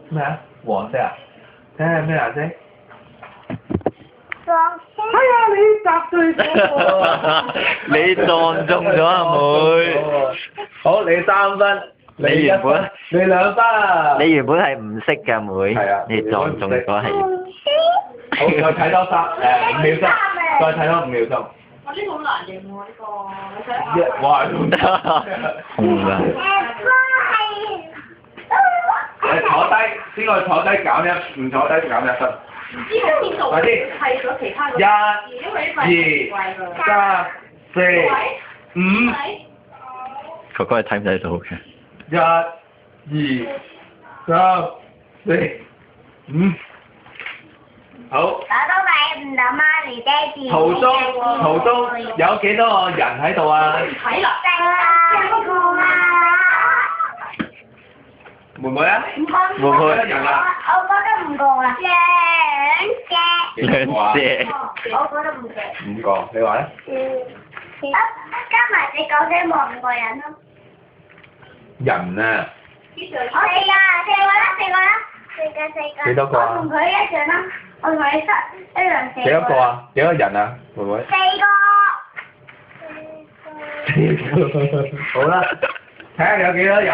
咩啊？黃色啊？睇下咩顏色？黃色。哎呀，你答對咗你撞中咗阿妹。好，你3分。你原本你2分。你原本係唔識㗎妹，係啊你撞中咗係。好，再睇多5秒鐘，再睇多5秒鐘。我呢個好難認喎，呢個你睇下。哇！紅㗎。你坐低，邊個坐低減1，唔坐低減1分。唔知喺邊度？快啲係咗其他嗰1、因為呢塊2、3、4、5。哥哥係睇唔睇到嘅1、2、3、4、5。好。打到咪唔到媽咪爹哋。途中有幾多個人喺度啊？睇啦。4個啊！妹妹啊？妹妹幾多人啊？我覺得5個啊。兩隻。我覺得5個。 5個，你話咧？加埋隻狗仔望5個人咯。人啊？我4個啦。幾多個啊？我同佢一樣啦，我同佢一樣4個。幾多個啊？幾多人啊？妹妹4個。好啦，睇下有幾多人？1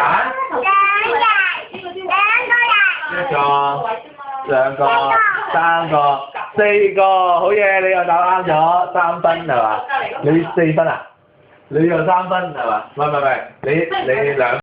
個、2個、3個、4個，好嘢！你又答啱咗3分係嘛？你4分啊？你又3分係嘛？唔係，你2。